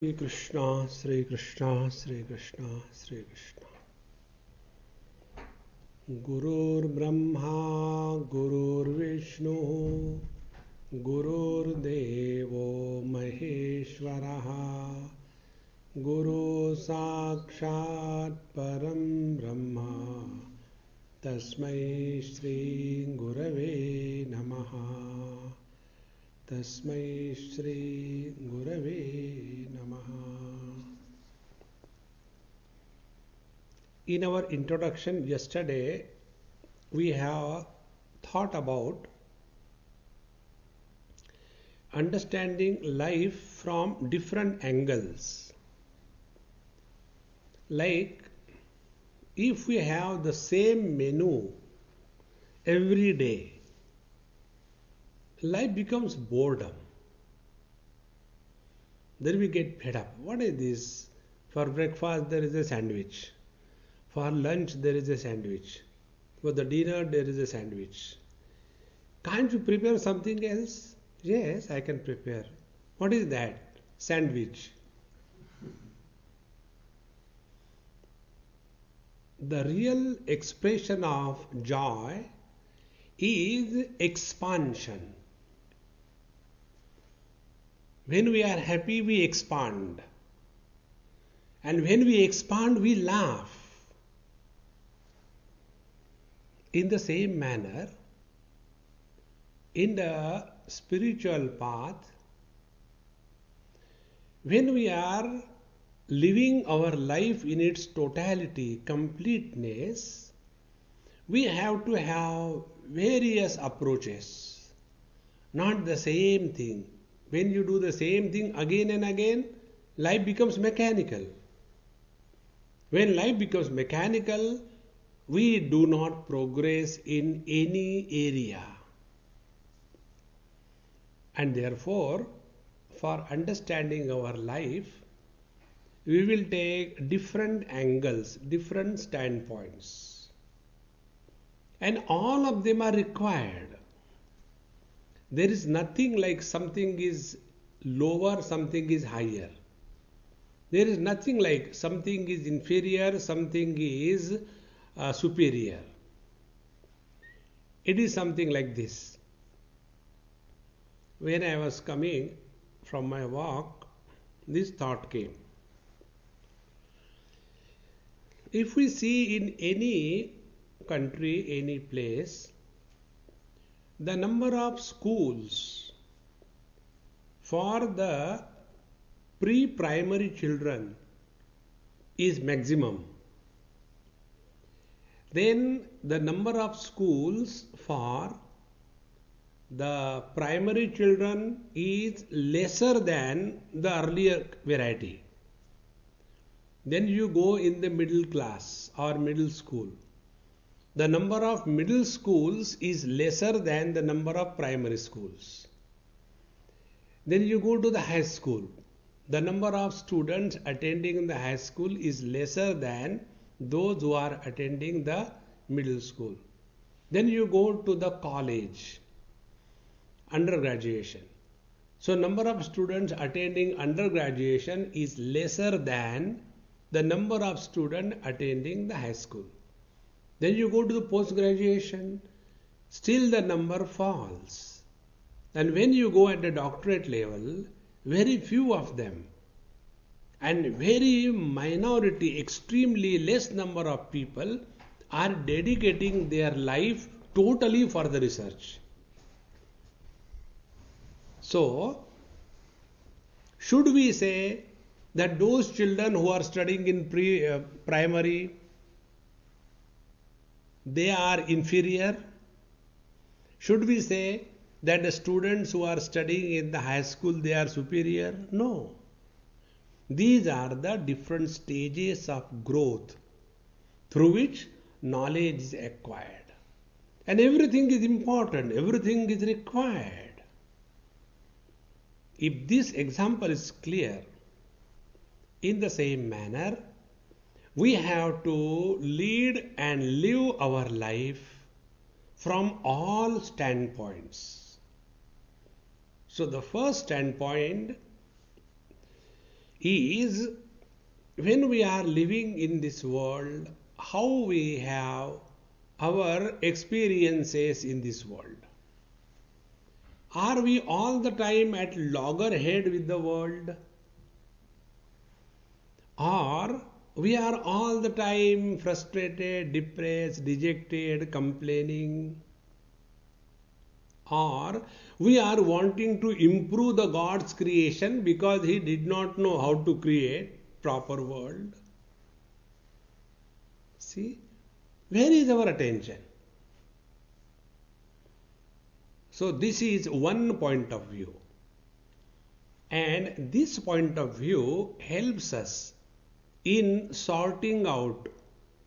Sri Krishna, Sri Krishna, Sri Krishna, Sri Krishna. Gurur Brahma, Gurur Vishnu, Gurur Devo Maheshwaraha, Guru Sakshat Param Brahma, Tasmai Shri Gurave Namaha. Tasmai Shri Gurave Namaha. In our introduction yesterday, we have thought about understanding life from different angles. Like if we have the same menu every day, life becomes boredom. Then we get fed up. What is this? For breakfast, there is a sandwich. For lunch, there is a sandwich. For the dinner, there is a sandwich. Can't you prepare something else? Yes, I can prepare. What is that? Sandwich. The real expression of joy is expansion. When we are happy, we expand. And when we expand, we laugh. In the same manner, in the spiritual path, when we are living our life in its totality, completeness, we have to have various approaches, not the same thing. When you do the same thing again and again, life becomes mechanical. When life becomes mechanical, we do not progress in any area. And therefore, for understanding our life, we will take different angles, different standpoints. And all of them are required. There is nothing like something is lower, something is higher. There is nothing like something is inferior, something is superior. It is something like this. When I was coming from my walk, this thought came. If we see in any country, any place, the number of schools for the pre-primary children is maximum. Then the number of schools for the primary children is lesser than the earlier variety. Then you go in the middle class or middle school. The number of middle schools is lesser than the number of primary schools. Then you go to the high school. The number of students attending the high school is lesser than those who are attending the middle school. Then you go to the college, undergraduation. So number of students attending undergraduation is lesser than the number of students attending the high school. Then you go to the post-graduation, still the number falls. And when you go at the doctorate level, very few of them and very minority, extremely less number of people are dedicating their life totally for the research. So, should we say that those children who are studying in primary, they are inferior? Should we say that the students who are studying in the high school, they are superior? No. These are the different stages of growth through which knowledge is acquired. And everything is important, everything is required. If this example is clear, in the same manner, we have to lead and live our life from all standpoints. So the first standpoint is when we are living in this world, how we have our experiences in this world. Are we all the time at loggerhead with the world? Or we are all the time frustrated, depressed, dejected, complaining? Or we are wanting to improve the God's creation because He did not know how to create proper world? See, where is our attention? So this is one point of view. And this point of view helps us in sorting out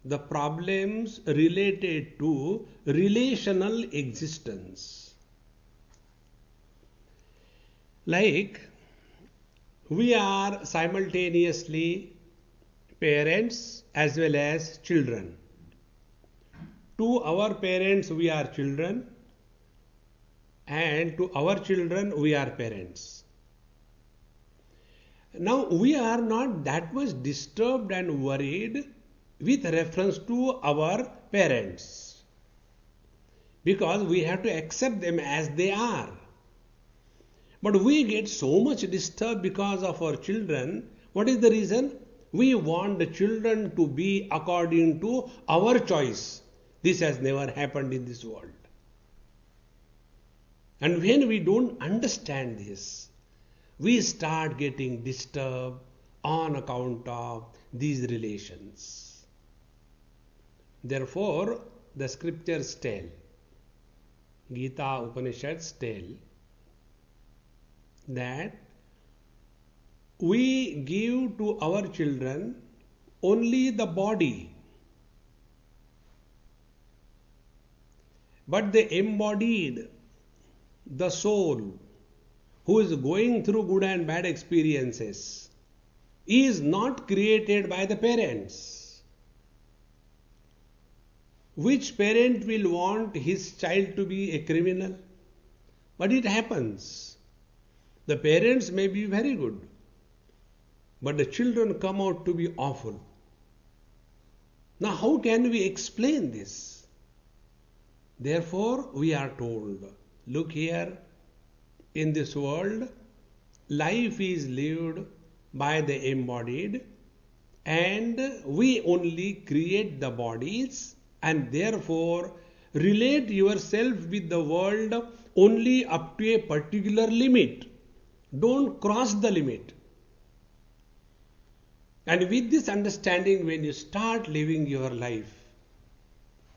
the problems related to relational existence. Like, we are simultaneously parents as well as children. To our parents we are children, and to our children we are parents. Now we are not that much disturbed and worried with reference to our parents, because we have to accept them as they are. But we get so much disturbed because of our children. What is the reason? We want the children to be according to our choice. This has never happened in this world. And when we don't understand this, we start getting disturbed on account of these relations. Therefore, the scriptures tell, Gita Upanishads tell, that we give to our children only the body, but the embodied, the soul, who is going through good and bad experiences, is not created by the parents. Which parent will want his child to be a criminal? But it happens. The parents may be very good, but the children come out to be awful. Now, how can we explain this? Therefore, we are told, look here, in this world, life is lived by the embodied, and we only create the bodies, and therefore relate yourself with the world only up to a particular limit. Don't cross the limit. And with this understanding, when you start living your life,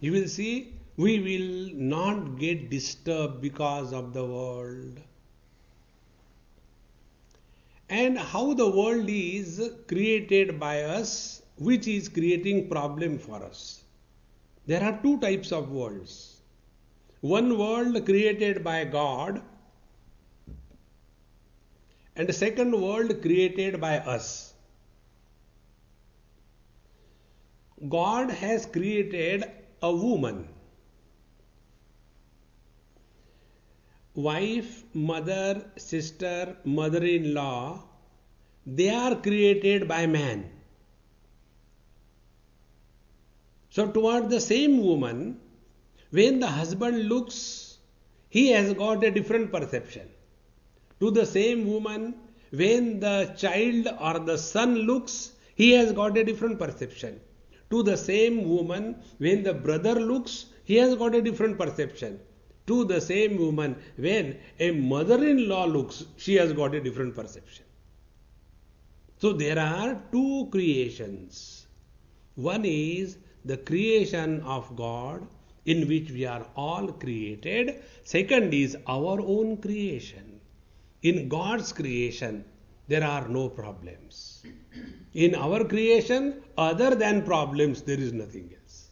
you will see we will not get disturbed because of the world. And how the world is created by us, which is creating problem for us. There are two types of worlds. One world created by God, and the second world created by us. God has created a woman. Wife, mother, sister, mother-in-law, they are created by man. So toward the same woman, when the husband looks, he has got a different perception. To the same woman, when the child or the son looks, he has got a different perception. To the same woman, when the brother looks, he has got a different perception. To the same woman, when a mother-in-law looks, she has got a different perception. So there are two creations. One is the creation of God, in which we are all created. Second is our own creation. In God's creation, there are no problems. In our creation, other than problems, there is nothing else.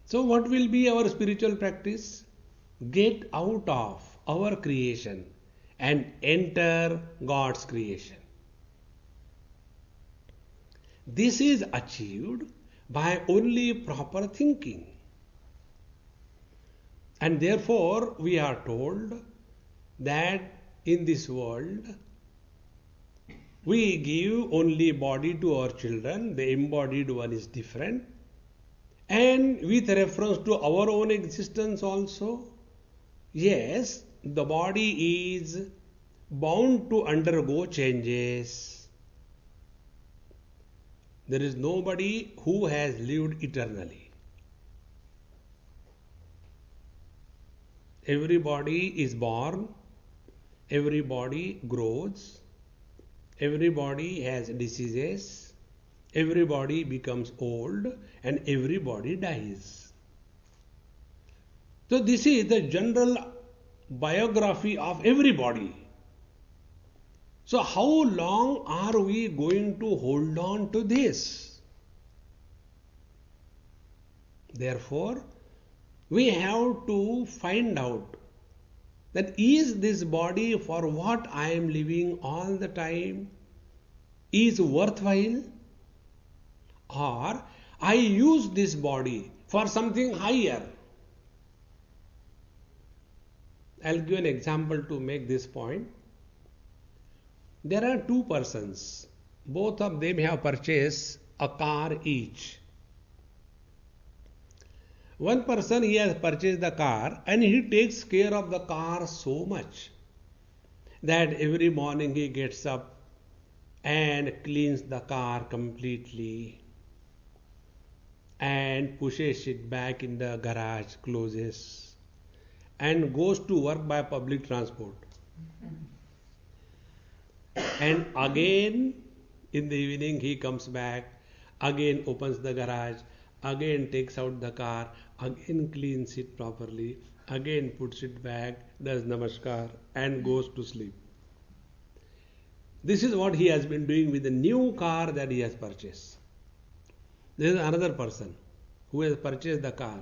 So what will be our spiritual practice? Get out of our creation and enter God's creation. This is achieved by only proper thinking. And therefore we are told that in this world We give only body to our children, the embodied one is different. And with reference to our own existence also, yes, the body is bound to undergo changes. There is nobody who has lived eternally. Everybody is born, everybody grows, everybody has diseases, everybody becomes old, and everybody dies. So this is the general biography of everybody. So how long are we going to hold on to this? Therefore, we have to find out that is this body for what I am living all the time is worthwhile, or I use this body for something higher. I'll give an example to make this point. There are two persons. Both of them have purchased a car each. One person, he has purchased the car and he takes care of the car so much that every morning he gets up and cleans the car completely and pushes it back in the garage, closes, and goes to work by public transport. And again in the evening he comes back, again opens the garage, again takes out the car, again cleans it properly, again puts it back, does namaskar and goes to sleep. This is what he has been doing with the new car that he has purchased. There is another person who has purchased the car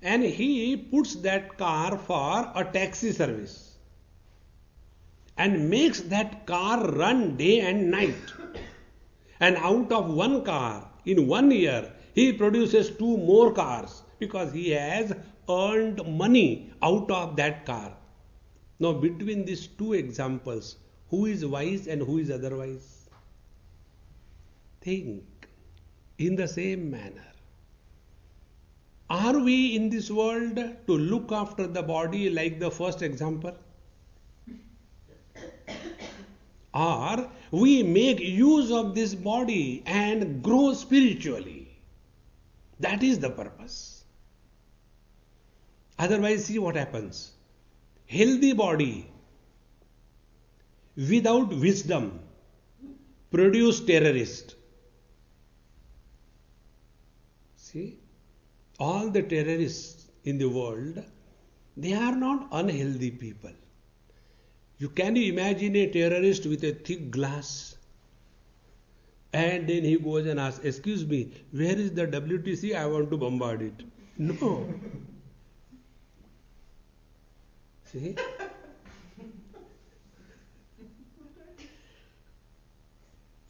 and he puts that car for a taxi service and makes that car run day and night. And out of one car, in 1 year, he produces 2 more cars because he has earned money out of that car. Now, between these two examples, who is wise and who is otherwise? Think in the same manner. Are we in this world to look after the body like the first example? Or we make use of this body and grow spiritually? That is the purpose. Otherwise, see what happens. Healthy body without wisdom produce terrorist. See, all the terrorists in the world, they are not unhealthy people. Can you imagine a terrorist with a thick glass? And then he goes and asks, excuse me, where is the WTC? I want to bombard it. No. See?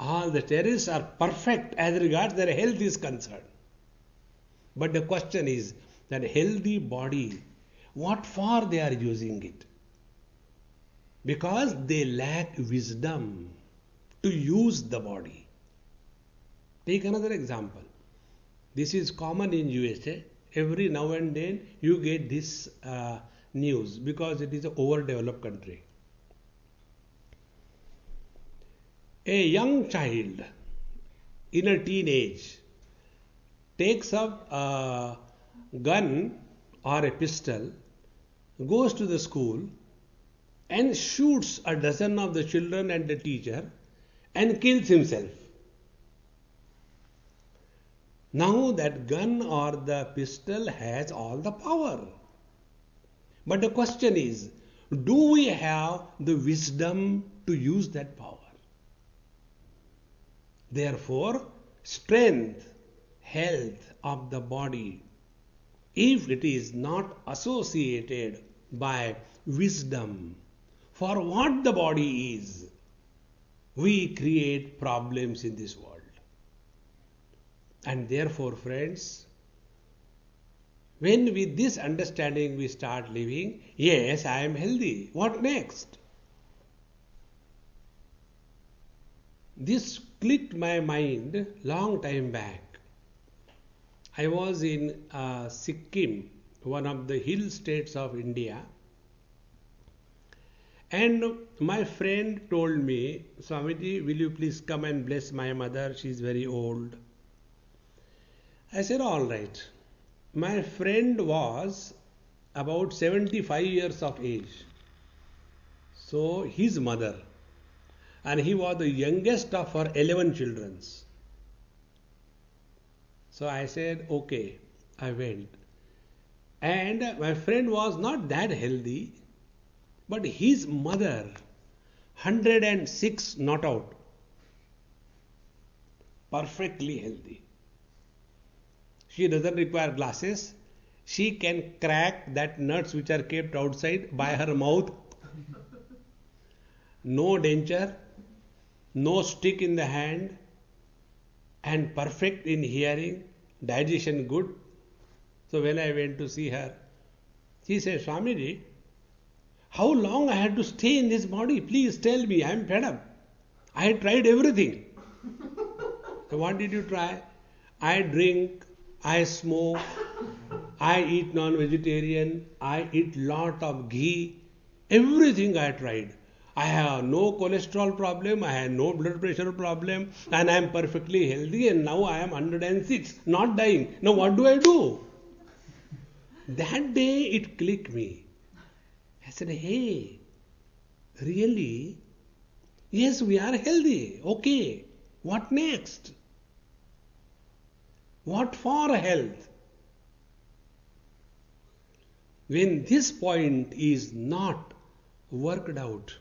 All the terrorists are perfect as regards their health is concerned. But the question is that healthy body, what for they are using it? Because they lack wisdom to use the body. Take another example. This is common in USA. Every now and then you get this news because it is an overdeveloped country. A young child in a teenage takes up a gun or a pistol, goes to the school and shoots a dozen of the children and the teacher and kills himself. Now that gun or the pistol has all the power. But the question is, do we have the wisdom to use that power? Therefore, strength, health of the body, if it is not associated by wisdom for what the body is, we create problems in this world. And therefore, friends, when with this understanding we start living, yes, I am healthy. What next? This clicked my mind long time back. I was in Sikkim, one of the hill states of India, and my friend told me, Swamiji, will you please come and bless my mother? She is very old. I said, all right. My friend was about 75 years of age. So his mother, and he was the youngest of her 11 children. So I said, okay, I went. And my friend was not that healthy, but his mother, 106 not out, perfectly healthy. She doesn't require glasses. She can crack that nuts which are kept outside by her mouth. No denture, no stick in the hand, and perfect in hearing, digestion good. So when I went to see her, she said, Swamiji, how long I had to stay in this body? Please tell me, I am fed up. I had tried everything. So what did you try? I drink, I smoke, I eat non-vegetarian, I eat lot of ghee, everything I tried. I have no cholesterol problem, I have no blood pressure problem, and I am perfectly healthy, and now I am 106, not dying. Now what do I do? That day it clicked me. I said, hey, really? Yes, we are healthy. Okay, what next? What for health? When this point is not worked out,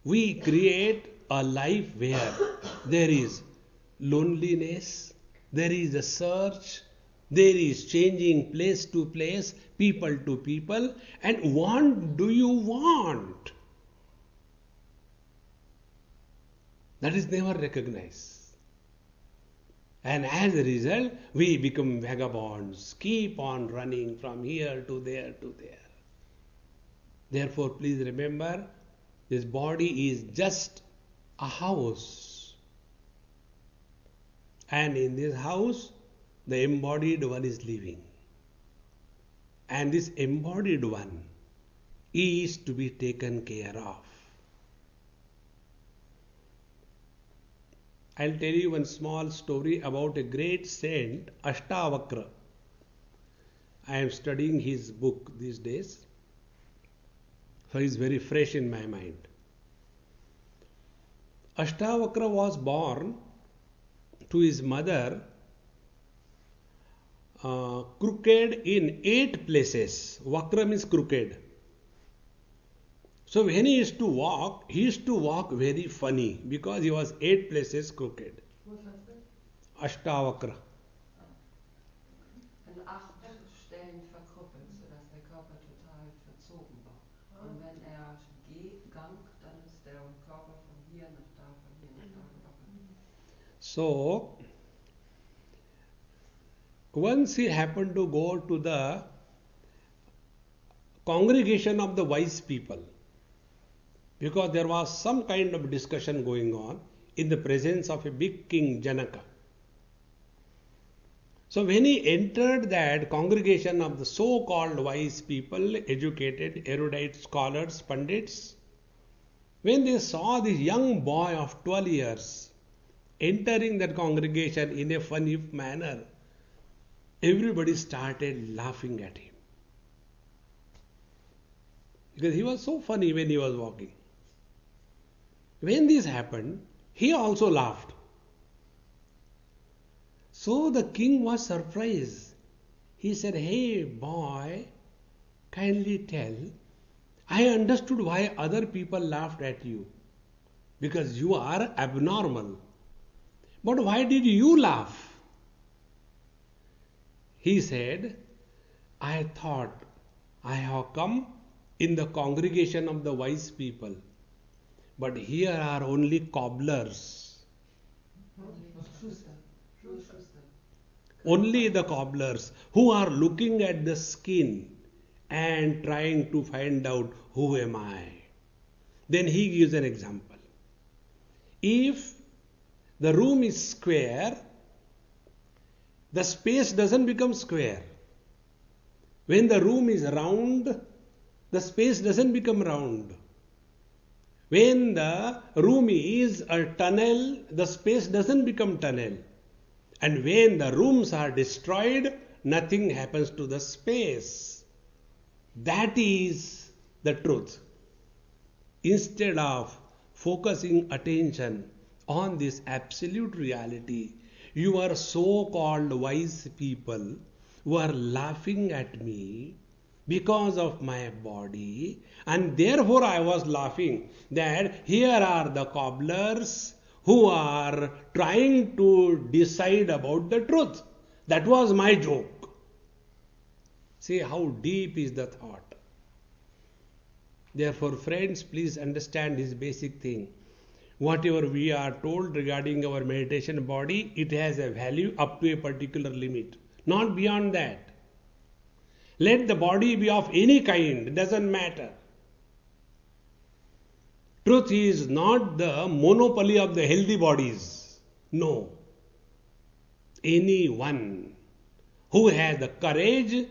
we create a life where there is loneliness, there is a search, there is changing place to place, people to people, and what do you want? That is never recognized. And as a result, we become vagabonds, keep on running from here to there to there. Therefore, please remember, this body is just a house. And in this house, the embodied one is living. And this embodied one is to be taken care of. I'll tell you one small story about a great saint, Ashtavakra. I am studying his book these days, so it's very fresh in my mind. Ashtavakra was born to his mother crooked in 8 places. Vakra means crooked. So when he used to walk very funny because he was 8 places crooked. Was das? Ashtavakra. An 8 Stellen verkrüppelt, sodass der Körper total verzogen war. Und wenn gang, dann ist der Körper von hier nach da, von hier nach da gewackelt. So once he happened to go to the congregation of the wise people, because there was some kind of discussion going on in the presence of a big king Janaka. So when he entered that congregation of the so-called wise people, educated, erudite scholars, pandits, when they saw this young boy of 12 years entering that congregation in a funny manner, everybody started laughing at him. Because he was so funny when he was walking. When this happened, he also laughed. So the king was surprised. He said, hey boy, kindly tell, I understood why other people laughed at you. Because you are abnormal. But why did you laugh? He said, I thought I have come in the congregation of the wise people. But here are only cobblers. Only the cobblers who are looking at the skin and trying to find out who am I. Then he gives an example. If the room is square, the space doesn't become square. When the room is round, the space doesn't become round. When the room is a tunnel, the space doesn't become tunnel. And when the rooms are destroyed, nothing happens to the space. That is the truth. Instead of focusing attention on this absolute reality, your so-called wise people who are laughing at me because of my body, and therefore I was laughing that here are the cobblers who are trying to decide about the truth. That was my joke. See how deep is the thought. Therefore, friends, please understand this basic thing. Whatever we are told regarding our meditation body, it has a value up to a particular limit, not beyond that. Let the body be of any kind, doesn't matter. Truth is not the monopoly of the healthy bodies. No. Anyone who has the courage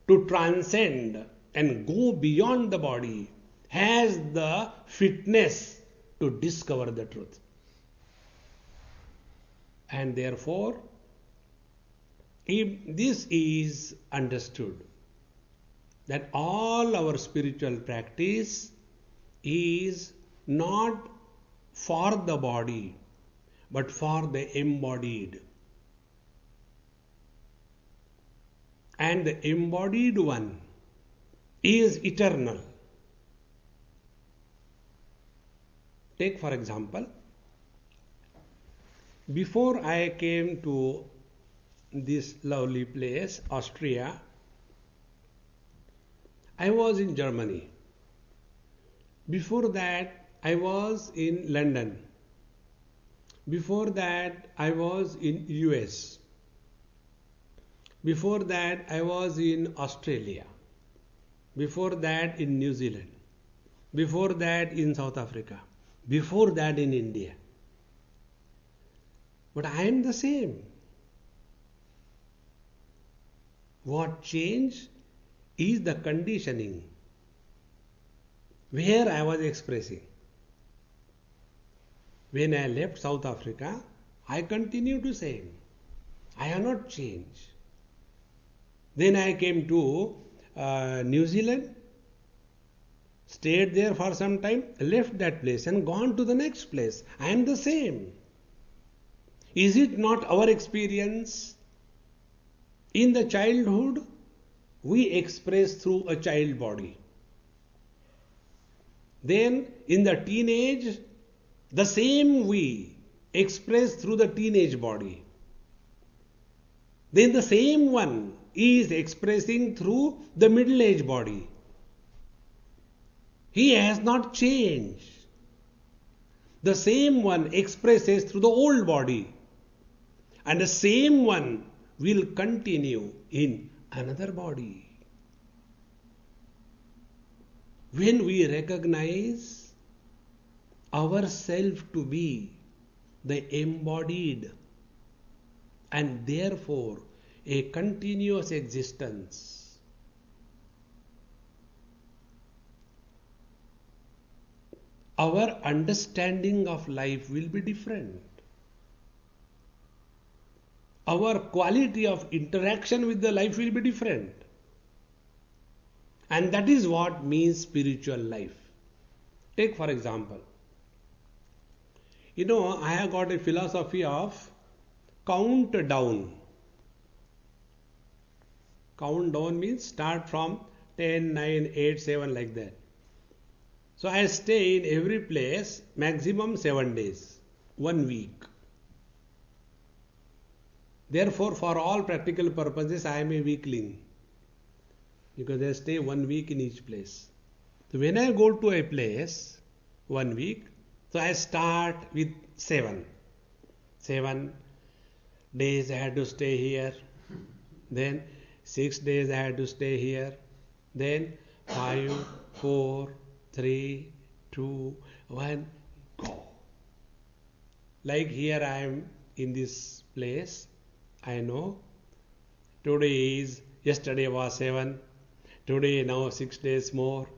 to transcend and go beyond the body has the fitness to discover the truth. And therefore, if this is understood, that all our spiritual practice is not for the body, but for the embodied. And the embodied one is eternal. Take for example, before I came to this lovely place, Austria, I was in Germany. Before that, I was in London. Before that, I was in US. Before that, I was in Australia. Before that, in New Zealand. Before that, in South Africa. Before that, in India. But I am the same. What changed is the conditioning where I was expressing. When I left South Africa, I continued the same. I have not changed. Then I came to New Zealand, stayed there for some time, left that place and gone to the next place. I am the same. Is it not our experience? In the childhood, we express through a child body. Then in the teenage, the same we express through the teenage body. Then the same one is expressing through the middle-aged body. He has not changed. The same one expresses through the old body. And the same one will continue in another body. When we recognize ourselves to be the embodied and therefore a continuous existence, our understanding of life will be different. Our quality of interaction with the life will be different. And that is what means spiritual life. Take for example, I have got a philosophy of count down. Count down means start from 10, 9, 8, 7 like that. So I stay in every place maximum 7 days, 1 week. Therefore, for all practical purposes, I am a weakling. Because I stay 1 week in each place. So when I go to a place, 1 week, so I start with 7. 7 days I had to stay here. Then 6 days I had to stay here. Then 5, 4, 3, 2, 1, go. Like here I am in this place, I know yesterday was 7, today now 6 days more,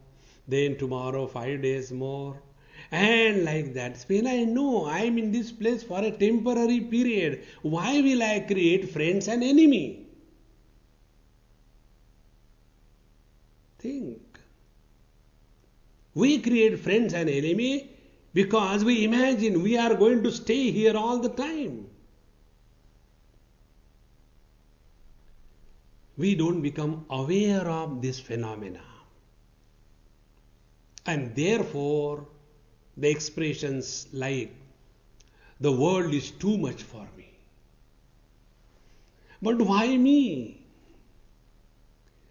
then tomorrow 5 days more, and like that. When I know I am in this place for a temporary period, why will I create friends and enemy? Think. We create friends and enemy because we imagine we are going to stay here all the time. We don't become aware of this phenomena. And therefore, the expressions like, the world is too much for me. But why me?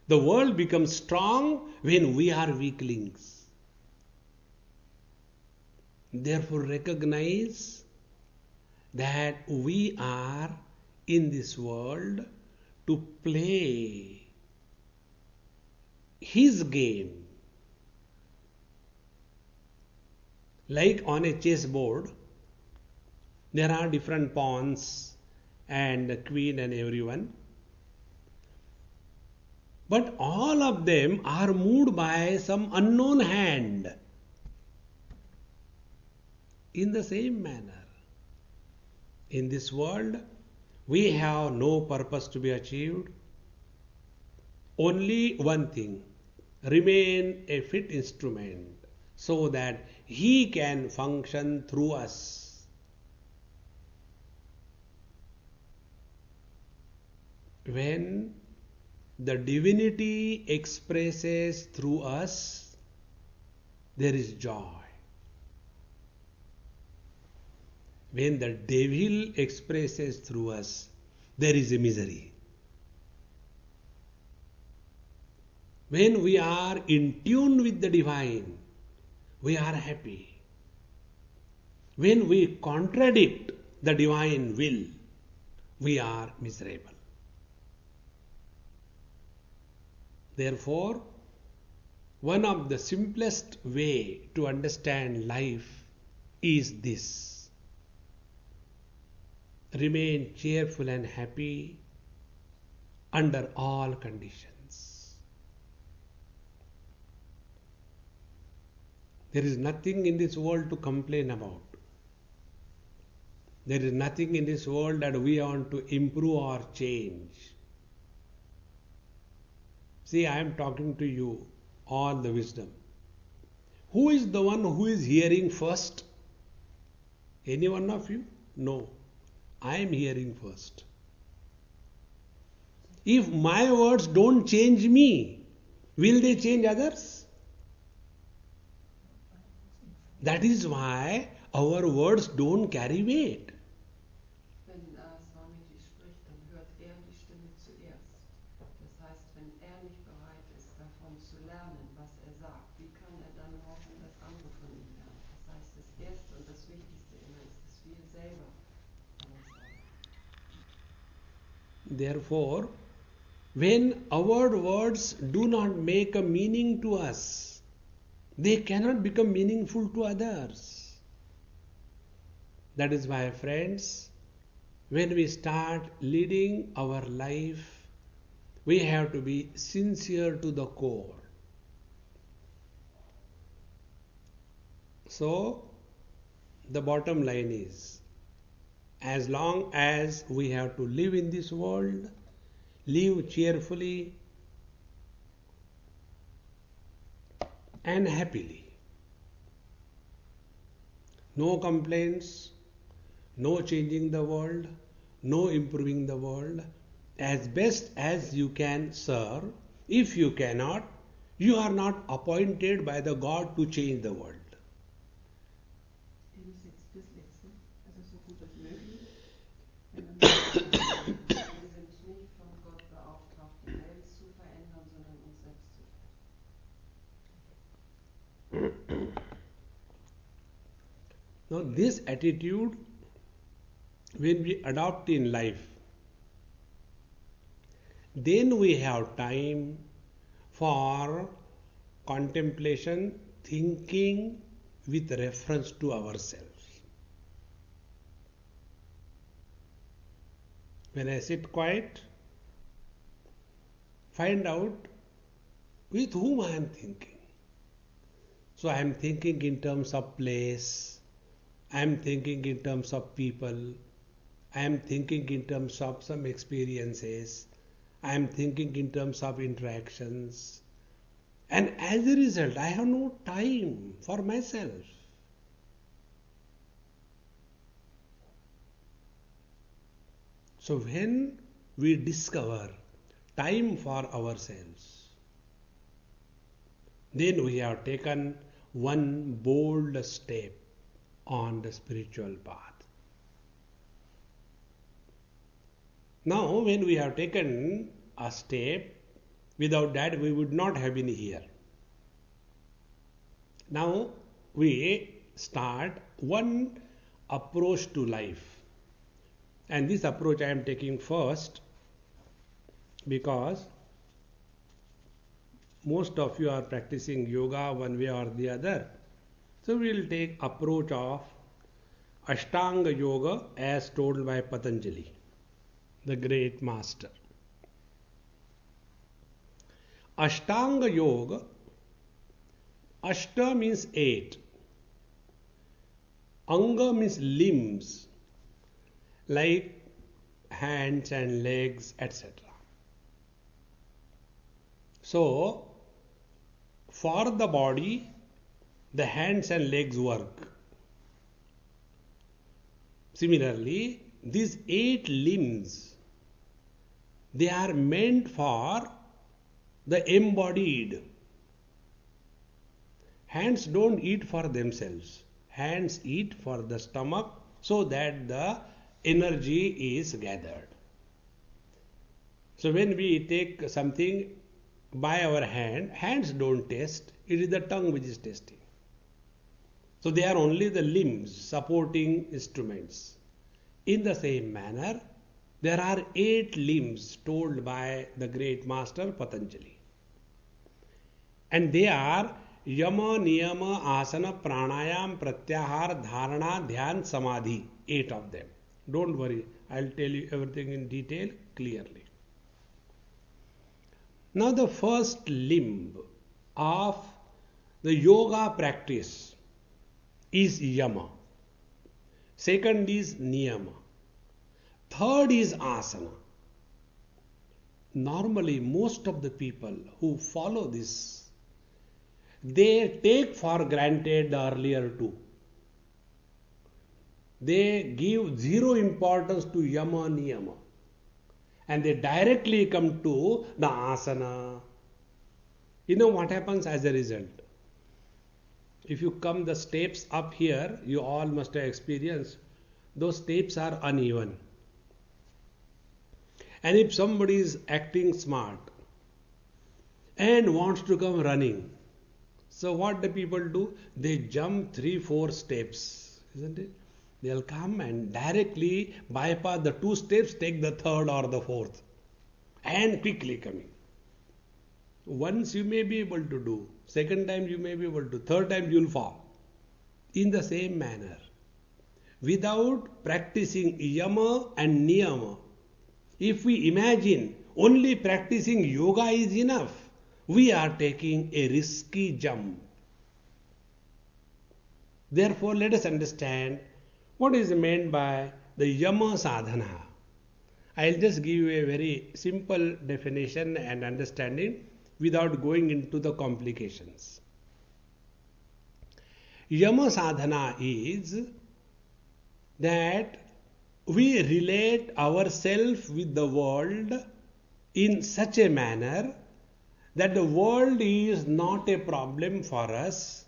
The world becomes strong when we are weaklings. Therefore, recognize that we are in this world to play his game. Like on a chessboard, there are different pawns and the queen and everyone. But all of them are moved by some unknown hand. In the same manner, in this world, we have no purpose to be achieved. Only one thing, remain a fit instrument so that he can function through us. When the divinity expresses through us, there is joy. When the devil expresses through us, there is a misery. When we are in tune with the divine, we are happy. When we contradict the divine will, we are miserable. Therefore, one of the simplest way to understand life is this. Remain cheerful and happy under all conditions. There is nothing in this world to complain about. There is nothing in this world that we want to improve or change. See, I am talking to you all the wisdom. Who is the one who is hearing first? Any one of you? No. I am hearing first. If my words don't change me, will they change others? That is why our words don't carry weight. Wenn Swamiji spricht, dann hört er die Stimme zuerst. Das heißt, wenn er nicht bereit ist, davon zu lernen, was er sagt, wie kann er dann hoffen, dass andere von ihm lernen? Das heißt, das Erste und das Wichtigste immer ist, dass wir selber an uns arbeiten. Therefore, when our words do not make a meaning to us, they cannot become meaningful to others. That is why, friends, when we start leading our life, we have to be sincere to the core. So, the bottom line is, as long as we have to live in this world, live cheerfully and happily. No complaints, no changing the world, no improving the world. As best as you can serve. If you cannot, you are not appointed by the God to change the world. Wir sind nicht von Gott beauftragt, die Welt zu verändern, sondern uns selbst zu verändern. Now, this attitude, when we adopt in life, then we have time for contemplation, thinking with reference to ourselves. When I sit quiet, find out with whom I am thinking. So I am thinking in terms of place, I am thinking in terms of people, I am thinking in terms of some experiences, I am thinking in terms of interactions. And as a result, I have no time for myself. So when we discover time for ourselves, then we have taken one bold step on the spiritual path. Now, when we have taken a step, without that we would not have been here. Now, we start one approach to life. And this approach I am taking first because most of you are practicing yoga one way or the other. So we will take approach of Ashtanga Yoga as told by Patanjali, the great master. Ashtanga Yoga, Ashta means 8, Anga means limbs, like hands and legs, etc. So, for the body, the hands and legs work. Similarly, these 8 limbs, they are meant for the embodied. Hands don't eat for themselves. Hands eat for the stomach so that the energy is gathered. So when we take something by our hand, hands don't taste, it is the tongue which is tasting. So they are only the limbs, supporting instruments. In the same manner, there are 8 limbs told by the great master Patanjali. And they are Yama, Niyama, Asana, Pranayam, Pratyahar, Dharana, Dhyan, Samadhi. 8 of them. Don't worry, I'll tell you everything in detail clearly. Now the first limb of the yoga practice is Yama. Second is Niyama. Third is Asana. Normally, most of the people who follow this, they take for granted the earlier two. They give zero importance to Yama, Niyama. And they directly come to the Asana. You know what happens as a result? If you come the steps up here, you all must have experienced, those steps are uneven. And if somebody is acting smart and wants to come running, so what the people do? They jump 3-4 steps, isn't it? They'll come and directly bypass the 2 steps, take the 3rd or the 4th, and quickly coming. Once you may be able to do, second time you may be able to, third time you will fall. In the same manner, without practicing Yama and Niyama, if we imagine only practicing yoga is enough, we are taking a risky jump. Therefore, let us understand what is meant by the Yama sadhana. I'll just give you a very simple definition and understanding without going into the complications. Yama sadhana is that we relate ourselves with the world in such a manner that the world is not a problem for us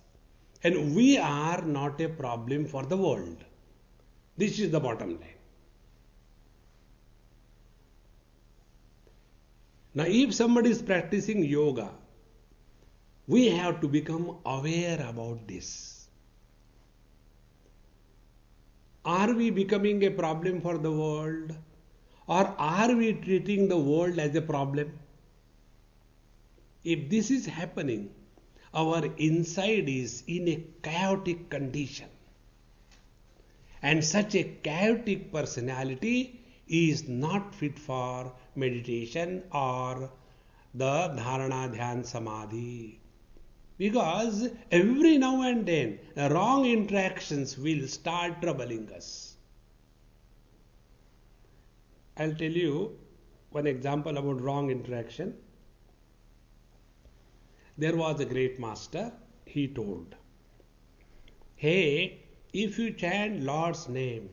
and we are not a problem for the world. This is the bottom line. Now, if somebody is practicing yoga, we have to become aware about this. Are we becoming a problem for the world, or are we treating the world as a problem? If this is happening, our inside is in a chaotic condition. And such a chaotic personality is not fit for meditation or the dharana dhyan samadhi. Because every now and then wrong interactions will start troubling us. I'll tell you one example about wrong interaction. There was a great master, he told, hey, if you chant Lord's name,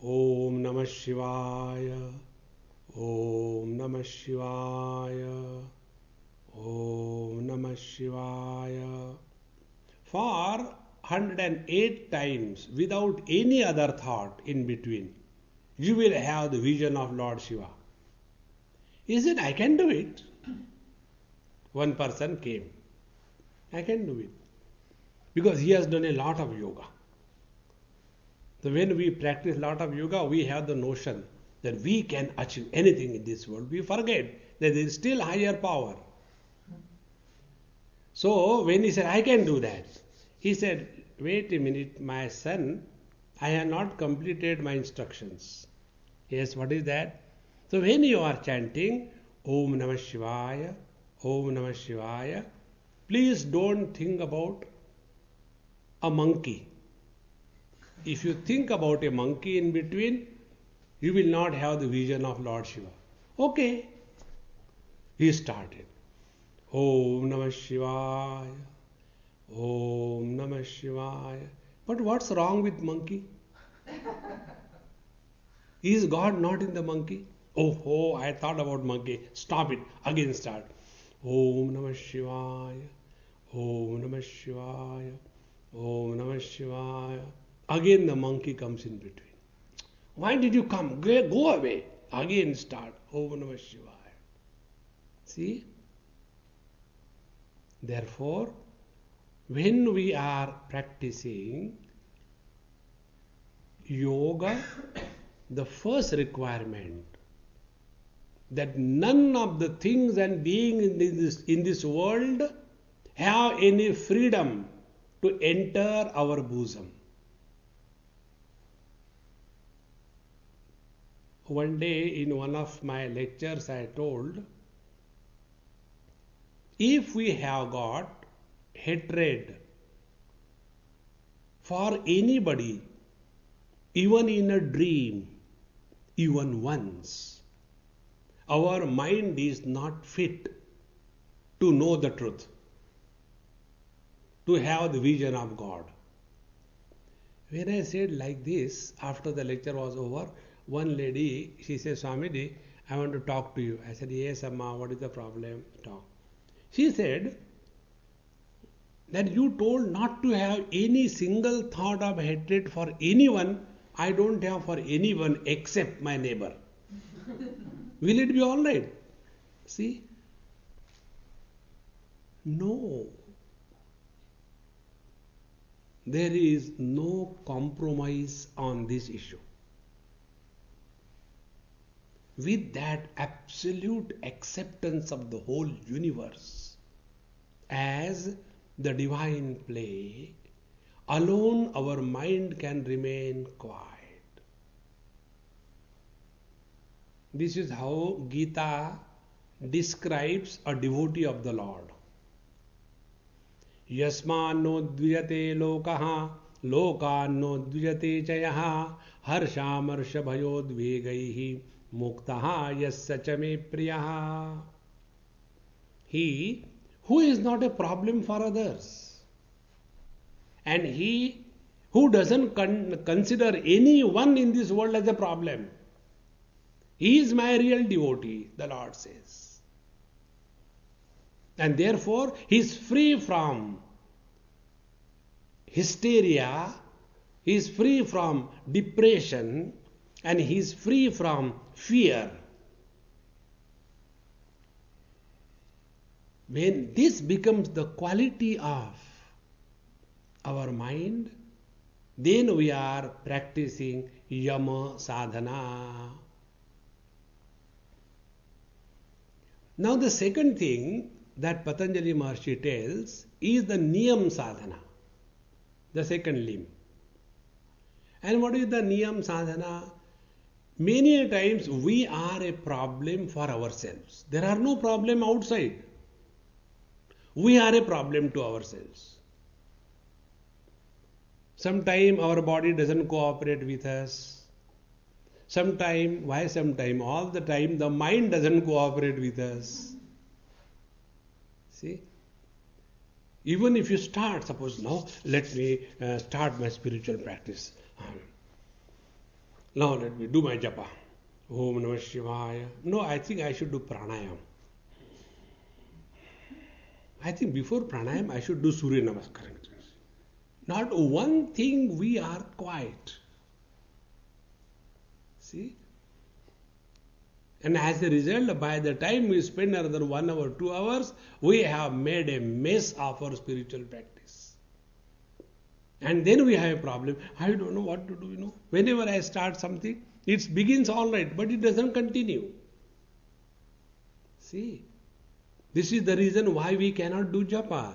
Om Namah Shivaya, Om Namah Shivaya, Om Namah Shivaya, for 108 times without any other thought in between, you will have the vision of Lord Shiva. He said, I can do it. One person came. I can do it. Because he has done a lot of yoga. So when we practice a lot of yoga, we have the notion that we can achieve anything in this world. We forget that there is still higher power. So when he said, I can do that, he said, wait a minute, my son, I have not completed my instructions. Yes, what is that? So when you are chanting Om Namah Shivaya, Om Namah Shivaya, please don't think about a monkey. If you think about a monkey in between, you will not have the vision of Lord Shiva. Okay. He started. Om Namah Shivaya, Om Namah Shivaya. But what's wrong with monkey? Is God not in the monkey? Oh, I thought about monkey. Stop it. Again start. Om Namah Shivaya, Om Namah Shivaya, Om Namah Shivaya. Again the monkey comes in between. Why did you come? Go away. Again start. Om Namah Shivaya. See? Therefore, when we are practicing yoga, the first requirement that none of the things and beings in this world have any freedom to enter our bosom. One day in one of my lectures I told, if we have got hatred for anybody, even in a dream, even once, our mind is not fit to know the truth, to have the vision of God. When I said like this, after the lecture was over, one lady, she said, Swamiji, I want to talk to you. I said, yes, Amma, what is the problem? Talk. She said that you told not to have any single thought of hatred for anyone. I don't have for anyone except my neighbor. Will it be all right? See? No. There is no compromise on this issue. With that absolute acceptance of the whole universe as the divine play, alone our mind can remain quiet. This is how Gita describes a devotee of the Lord. Yasmano dvijate lokaha, lokano dvijate chayaha, harshamarša bhayodvegaihi, muktaha yasya cha me priyaha. He who is not a problem for others, and he who doesn't consider anyone in this world as a problem, he is my real devotee, the Lord says. And therefore, he is free from hysteria, he is free from depression, and he is free from fear. When this becomes the quality of our mind, then we are practicing yama sadhana. Now the second thing that Patanjali Maharshi tells is the niyam sadhana, the second limb. And what is the niyam sadhana? Many times we are a problem for ourselves. There are no problem outside. We are a problem to ourselves. Sometime our body doesn't cooperate with us. Sometime, all the time, the mind doesn't cooperate with us. See? Even if you start, suppose now, let me start my spiritual practice. Now let me do my japa. Om Namah Shivaya. No, I think I should do pranayam. I think before pranayam I should do Surya Namaskar. Not one thing we are quiet. See? And as a result, by the time we spend another 1 hour, 2 hours, we have made a mess of our spiritual practice. And then we have a problem. I don't know what to do, Whenever I start something, it begins all right, but it doesn't continue. See? This is the reason why we cannot do japa.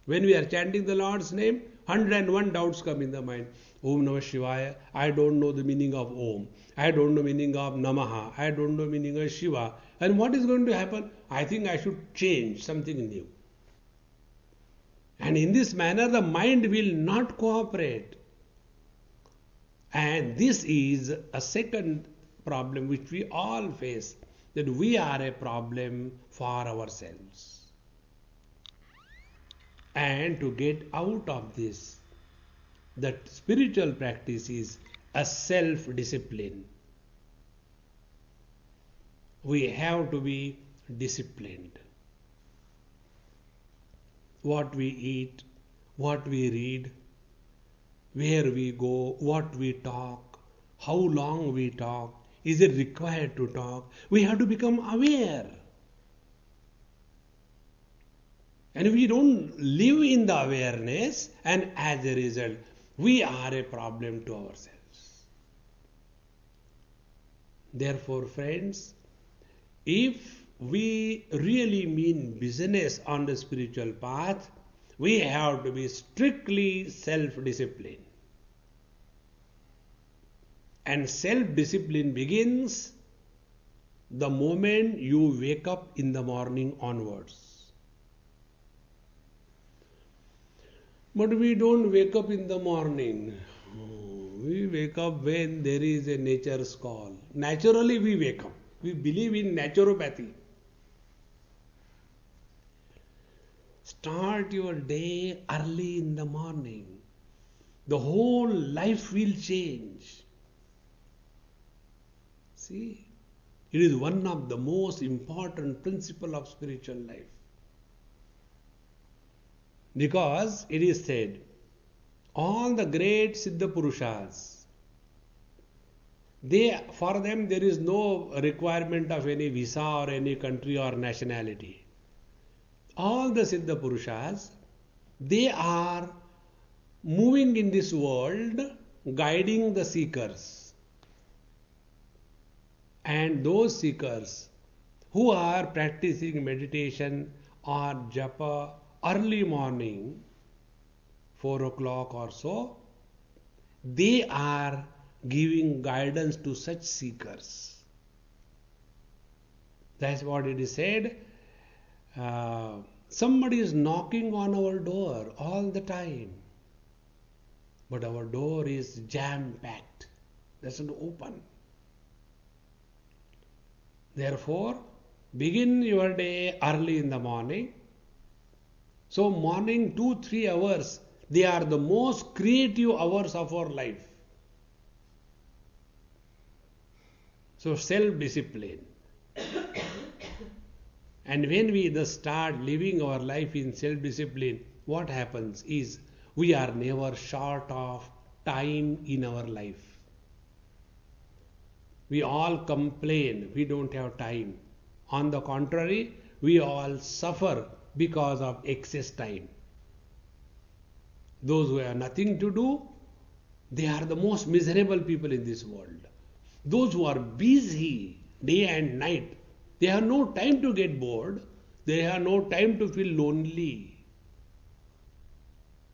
When we are chanting the Lord's name, 101 doubts come in the mind. Om Namah Shivaya. I don't know the meaning of Om. I don't know the meaning of Namaha. I don't know the meaning of Shiva. And what is going to happen? I think I should change something new. And in this manner, the mind will not cooperate. And this is a second problem which we all face, that we are a problem for ourselves. And to get out of this, that spiritual practice is a self-discipline. We have to be disciplined. What we eat, what we read, where we go, what we talk, how long we talk, is it required to talk? We have to become aware. And we don't live in the awareness, and as a result, we are a problem to ourselves. Therefore, friends, if we really mean business on the spiritual path, we have to be strictly self-disciplined. And self-discipline begins the moment you wake up in the morning onwards. But we don't wake up in the morning. We wake up when there is a nature's call. Naturally we wake up. We believe in naturopathy. Start your day early in the morning. The whole life will change. See, it is one of the most important principles of spiritual life. Because it is said, all the great Siddha Purushas, for them there is no requirement of any visa or any country or nationality. All the Siddha Purushas, they are moving in this world, guiding the seekers. And those seekers who are practicing meditation or japa early morning, 4 o'clock or so, they are giving guidance to such seekers. That's what it is said. Somebody is knocking on our door all the time, but our door is jam-packed, doesn't open. Therefore, begin your day early in the morning. So morning 2-3 hours, they are the most creative hours of our life. So self-discipline. And when we thus start living our life in self-discipline, what happens is we are never short of time in our life. We all complain we don't have time. On the contrary, we all suffer because of excess time. Those who have nothing to do, they are the most miserable people in this world. Those who are busy day and night, they have no time to get bored. They have no time to feel lonely.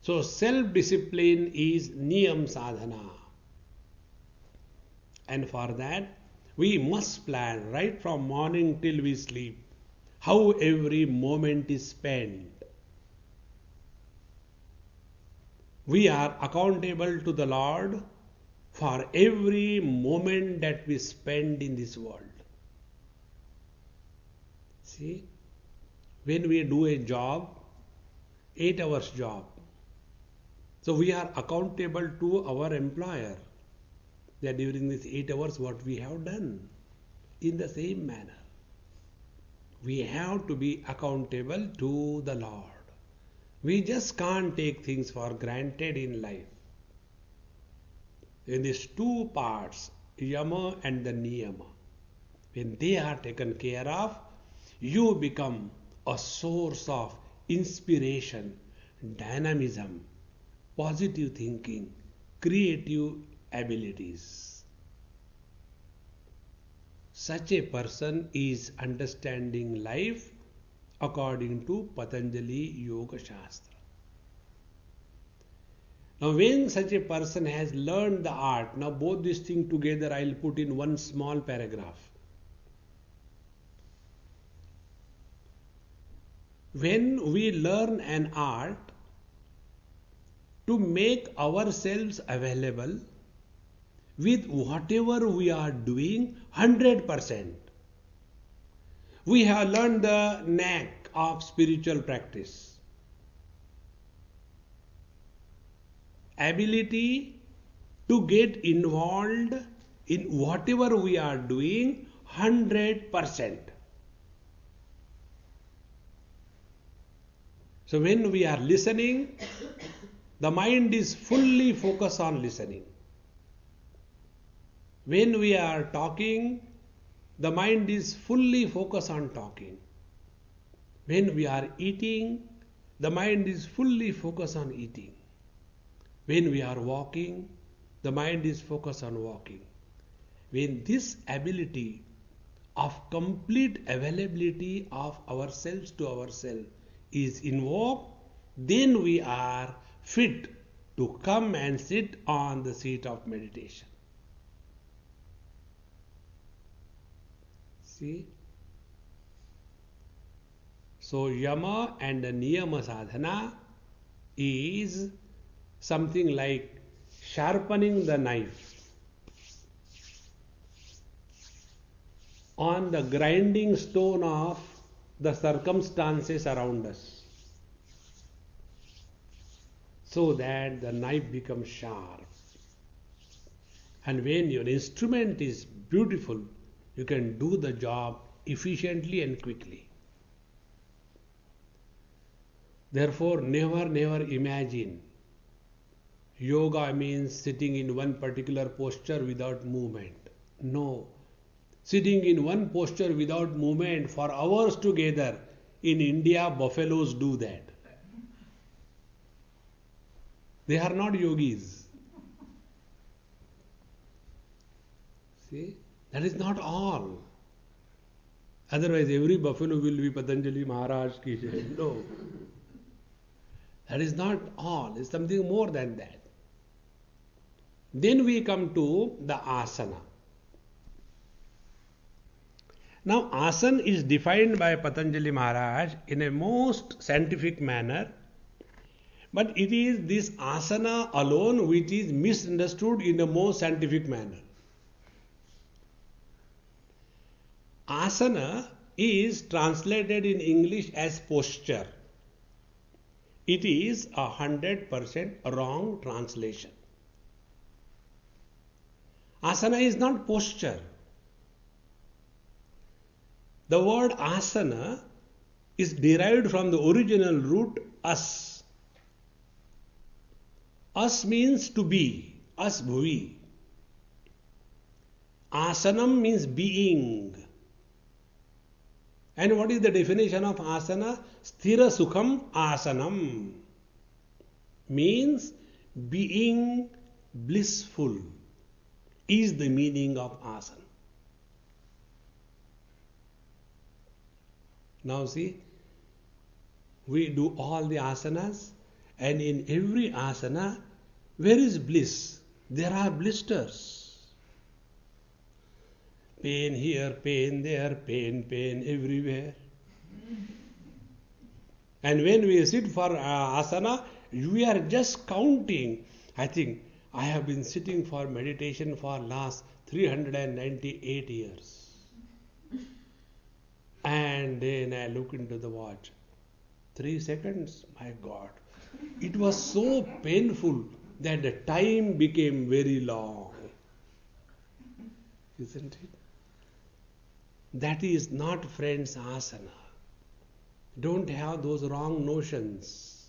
So self-discipline is niyam sadhana. And for that, we must plan right from morning till we sleep how every moment is spent. We are accountable to the Lord for every moment that we spend in this world. See, when we do a job, 8 hours job, so we are accountable to our employer that during these 8 hours what we have done. In the same manner, we have to be accountable to the Lord. We just can't take things for granted in life. In these two parts, yama and the niyama, when they are taken care of, you become a source of inspiration, dynamism, positive thinking, creative abilities. Such a person is understanding life according to Patanjali Yoga Shastra. Now, when such a person has learned the art, now both these things together I will put in one small paragraph. When we learn an art to make ourselves available with whatever we are doing 100%, we have learned the knack of spiritual practice. Ability to get involved in whatever we are doing 100%. So when we are listening, the mind is fully focused on listening. When we are talking, the mind is fully focused on talking. When we are eating, the mind is fully focused on eating. When we are walking, the mind is focused on walking. When this ability of complete availability of ourselves to ourselves is invoked, then we are fit to come and sit on the seat of meditation. See? So yama and the niyama sadhana is something like sharpening the knife on the grinding stone of the circumstances around us, so that the knife becomes sharp. And when your instrument is beautiful, you can do the job efficiently and quickly. Therefore, never imagine yoga means sitting in one particular posture without movement. No. Sitting in one posture without movement for hours together, in India, buffaloes do that. They are not yogis. See? That is not all. Otherwise, every buffalo will be Patanjali Maharaj ki jai. No. That is not all. It's something more than that. Then we come to the asana. Now, asana is defined by Patanjali Maharaj in a most scientific manner, but it is this asana alone which is misunderstood in a most scientific manner. Asana is translated in English as posture. It is 100% wrong translation. Asana is not posture. The word asana is derived from the original root as. As means to be, as bhuvi. Asanam means being. And what is the definition of asana? Sthira sukham asanam. Means being blissful is the meaning of asana. Now see, we do all the asanas, and in every asana, where is bliss? There are blisters. Pain here, pain there, pain everywhere. And when we sit for asana, we are just counting. I think I have been sitting for meditation for last 398 years. And then I look into the watch. 3 seconds, my God. It was so painful that the time became very long. Isn't it? That is not, friends, asana. Don't have those wrong notions.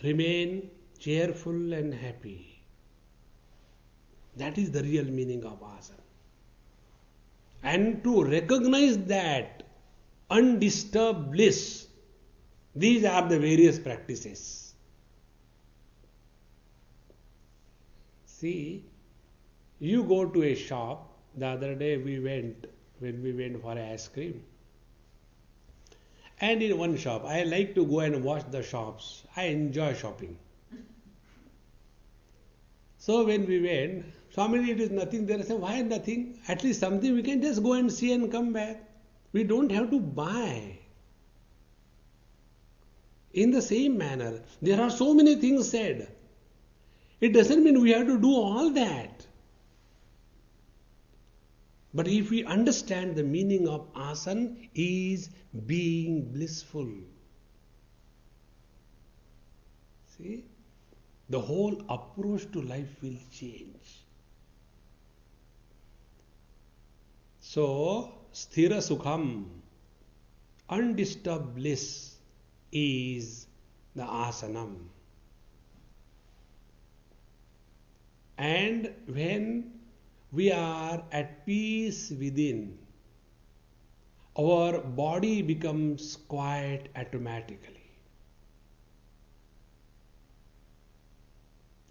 Remain cheerful and happy. That is the real meaning of asana. And to recognize that undisturbed bliss, these are the various practices. See, you go to a shop. The other day when we went for ice cream. And in one shop, I like to go and watch the shops. I enjoy shopping. So when we went, Swamiji, it is nothing there. I said, why nothing? At least something we can just go and see and come back. We don't have to buy. In the same manner, there are so many things said. It doesn't mean we have to do all that. But if we understand the meaning of asana is being blissful. See? The whole approach to life will change. So, sthira sukham, undisturbed bliss is the asanam. And when we are at peace within, our body becomes quiet automatically.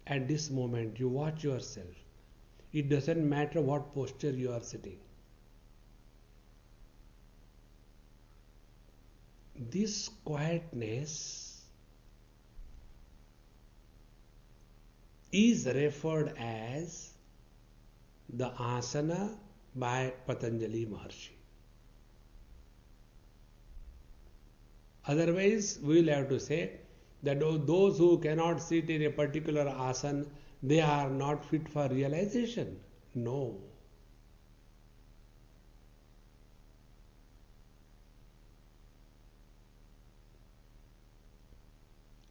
At this moment, you watch yourself. It doesn't matter what posture you are sitting. This quietness is referred as the asana by Patanjali Maharshi. Otherwise, we will have to say that those who cannot sit in a particular asana, they are not fit for realization. No.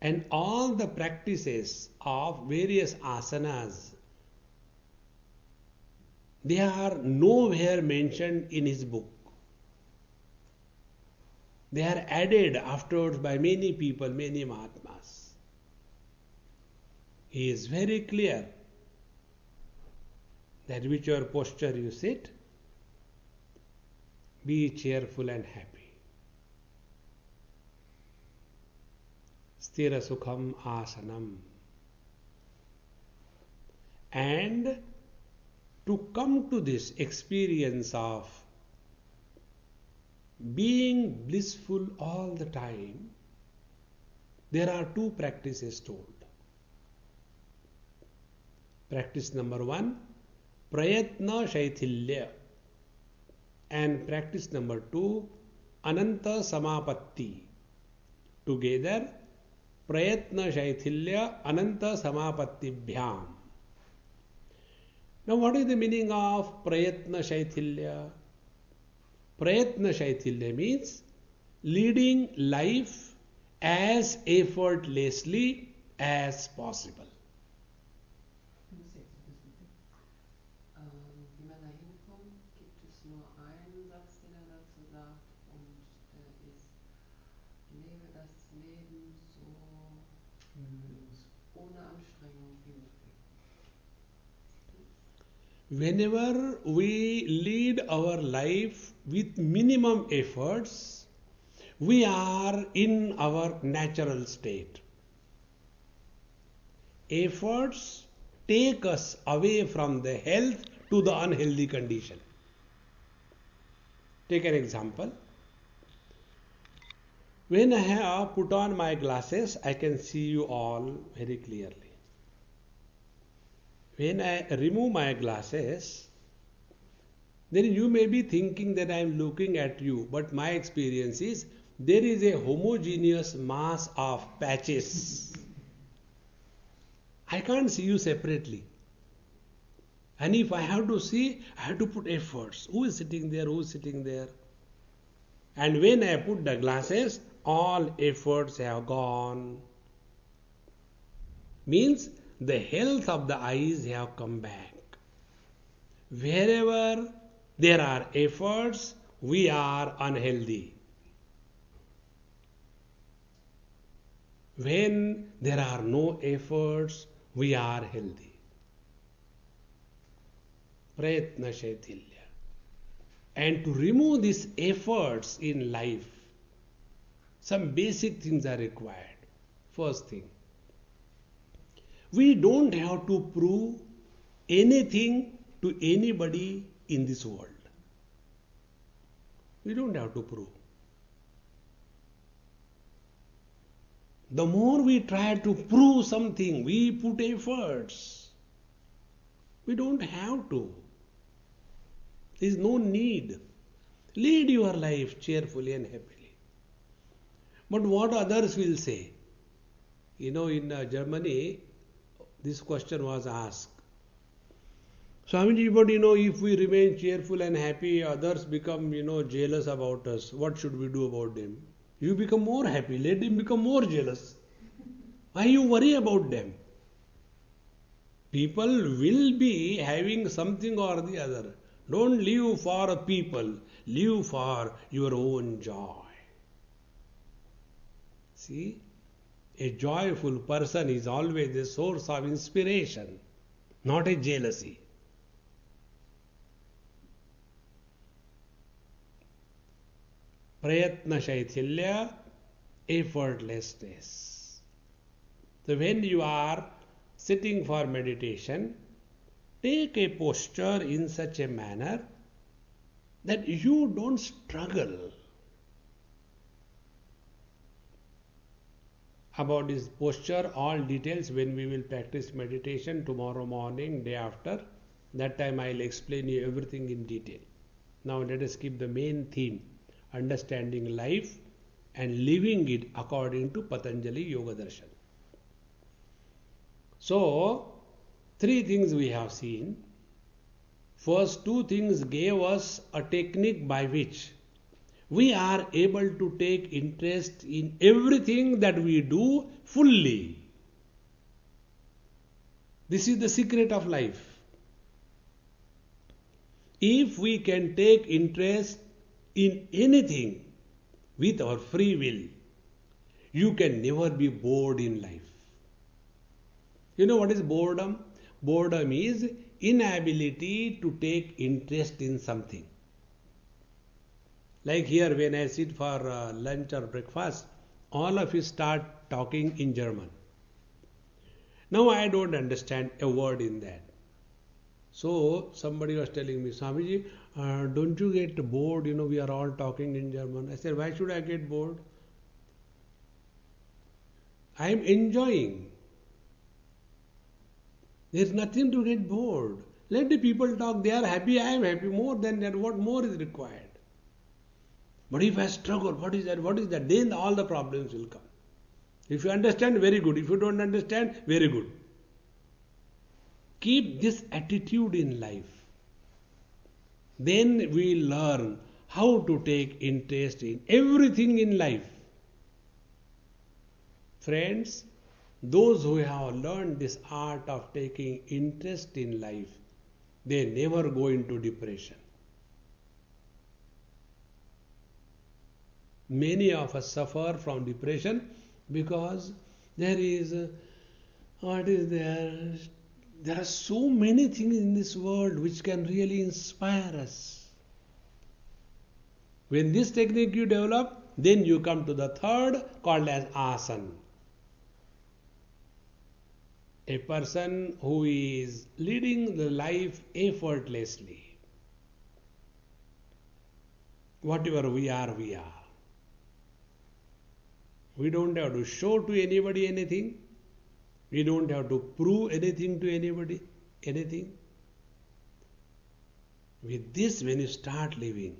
And all the practices of various asanas, they are nowhere mentioned in his book. They are added afterwards by many people, many Mahatmas. He is very clear that whichever posture you sit, be cheerful and happy. Sthira sukham asanam. And to come to this experience of being blissful all the time, there are two practices told. Practice number 1, prayatna shaithilya. And practice number 2, ananta samapatti. Together, prayatna shaithilya ananta samapatti bhyam. Now, what is the meaning of prayatna shaithilya? Prayatna shaithilya means leading life as effortlessly as possible. Wie man da hinkommt, gibt es nur einen Satz, den dazu sagt, und der ist, lebe das Leben so ohne Anstrengung wie möglich. Whenever we lead our life with minimum efforts, we are in our natural state. Efforts take us away from the health to the unhealthy condition. Take an example. When I have put on my glasses, I can see you all very clearly. When I remove my glasses, then you may be thinking that I am looking at you, but my experience is there is a homogeneous mass of patches. I can't see you separately. And if I have to see, I have to put efforts. Who is sitting there? Who is sitting there? And when I put the glasses, all efforts have gone. Means the health of the eyes have come back. Wherever there are efforts, we are unhealthy. When there are no efforts, we are healthy. Prayatna Shaitilya. And to remove these efforts in life, some basic things are required. First thing, we don't have to prove anything to anybody in this world. We don't have to prove. The more we try to prove something, we put efforts. We don't have to. There is no need. Lead your life cheerfully and happily. But what others will say? In Germany, this question was asked. Swamiji, but if we remain cheerful and happy, others become, jealous about us. What should we do about them? You become more happy. Let them become more jealous. Why you worry about them? People will be having something or the other. Don't live for people. Live for your own joy. See? A joyful person is always a source of inspiration, not a jealousy. Prayatna Shaitilya, effortlessness. So when you are sitting for meditation, take a posture in such a manner that you don't struggle. About this posture, all details when we will practice meditation tomorrow morning, day after, that time I will explain you everything in detail. Now let us keep the main theme, understanding life and living it according to Patanjali Yoga Darshan. So, three things we have seen. First two things gave us a technique by which we are able to take interest in everything that we do fully. This is the secret of life. If we can take interest in anything with our free will, you can never be bored in life. You know what is boredom? Boredom is inability to take interest in something. Like here, when I sit for lunch or breakfast, all of you start talking in German. Now I don't understand a word in that. So somebody was telling me, Swamiji, don't you get bored? We are all talking in German. I said, why should I get bored? I am enjoying. There is nothing to get bored. Let the people talk. They are happy. I am happy. More than that, what more is required? But if I struggle, what is that? What is that? Then all the problems will come. If you understand, very good. If you don't understand, very good. Keep this attitude in life. Then we learn how to take interest in everything in life. Friends, those who have learned this art of taking interest in life, they never go into depression. Many of us suffer from depression because there are so many things in this world which can really inspire us. When this technique you develop, then you come to the third, called as asana. A person who is leading the life effortlessly. Whatever we are, we are. We don't have to show to anybody anything. We don't have to prove anything to anybody, anything. With this, when you start living,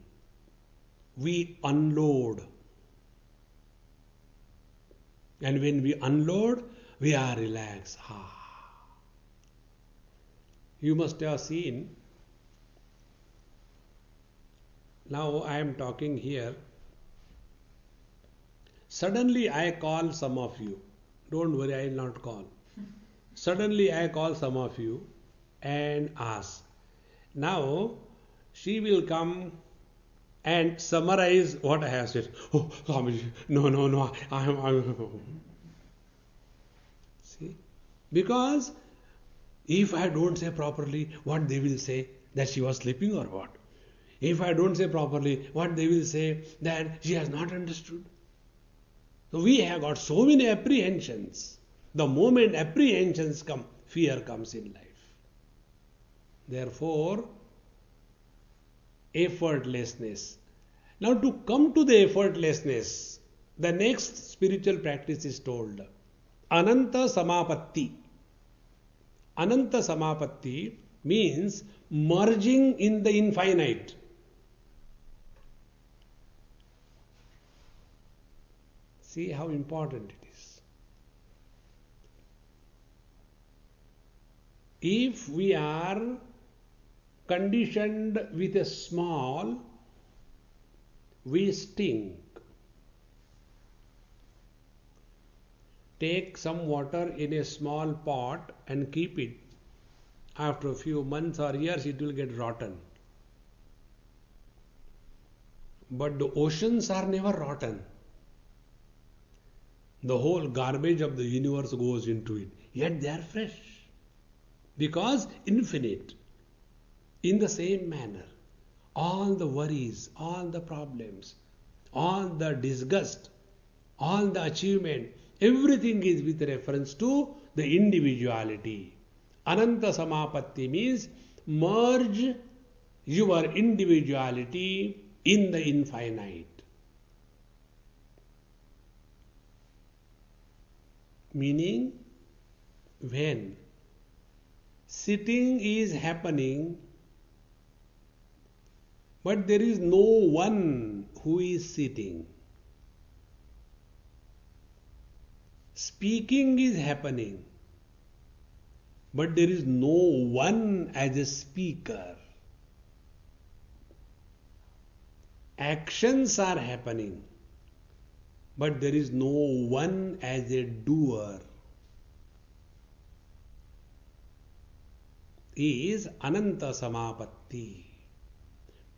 we unload. And when we unload, we are relaxed. You must have seen, now I am talking here. Suddenly I call some of you. Don't worry, I will not call. Suddenly I call some of you and ask. Now she will come and summarize what I have said. Oh, Swamiji, no, I am. See? Because if I don't say properly, what they will say? That she was sleeping or what? If I don't say properly, what they will say? That she has not understood. So we have got so many apprehensions. The moment apprehensions come, fear comes in life. Therefore, effortlessness. Now to come to the effortlessness, the next spiritual practice is told. Ananta Samapatti. Ananta Samapatti means merging in the infinite. See how important it is. If we are conditioned with a small, we stink. Take some water in a small pot and keep it. After a few months or years, it will get rotten. But the oceans are never rotten. The whole garbage of the universe goes into it. Yet they are fresh. Because infinite. In the same manner, all the worries, all the problems, all the disgust, all the achievement, everything is with reference to the individuality. Ananta Samapatti means merge your individuality in the infinite. Meaning, when sitting is happening, but there is no one who is sitting. Speaking is happening, but there is no one as a speaker. Actions are happening, but there is no one as a doer. Is Ananta Samapatti,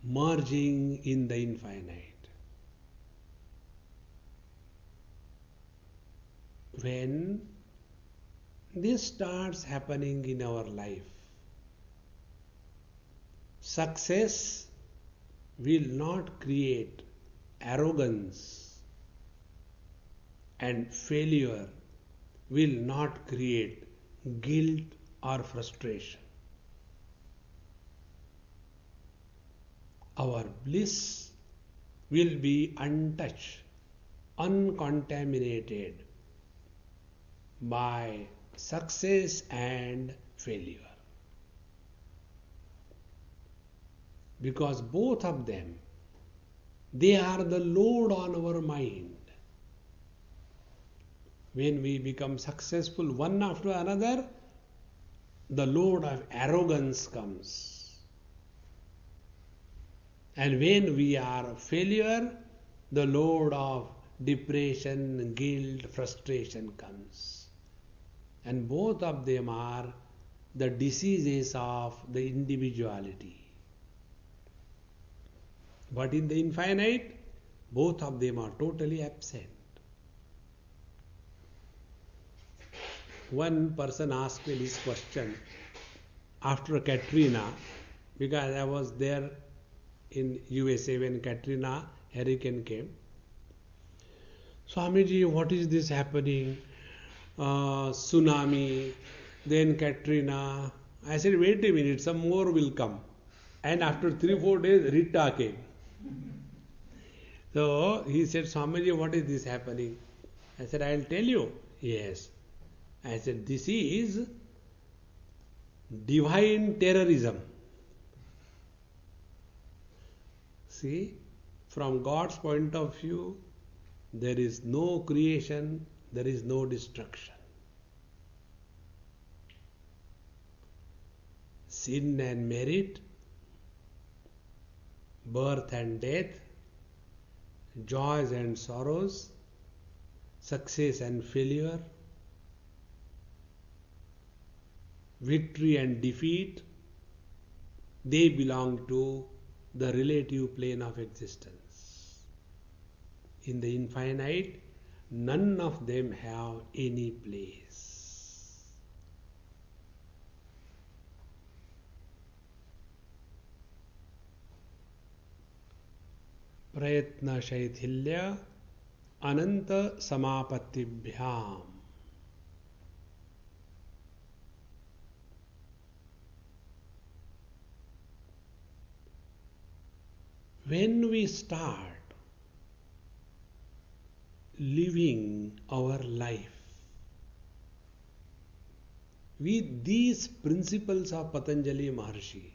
merging in the infinite. When this starts happening in our life, success will not create arrogance and failure will not create guilt or frustration. Our bliss will be untouched, uncontaminated by success and failure. Because both of them, they are the load on our mind. When we become successful one after another, the load of arrogance comes. And when we are a failure, the load of depression, guilt, frustration comes. And both of them are the diseases of the individuality. But in the infinite, both of them are totally absent. One person asked me this question after Katrina, because I was there in USA when Katrina hurricane came. Swamiji, what is this happening? Tsunami, then Katrina. I said, wait a minute, some more will come. And after 3-4 days, Rita came. So he said, Swamiji, what is this happening? I said, I'll tell you. Yes. I said, this is divine terrorism. See, from God's point of view, there is no creation, there is no destruction. Sin and merit, birth and death, joys and sorrows, success and failure, victory and defeat, they belong to the relative plane of existence. In the infinite, none of them have any place. Prayatna Shaithilya Ananta Samapatibhyam. When we start living our life with these principles of Patanjali Maharshi,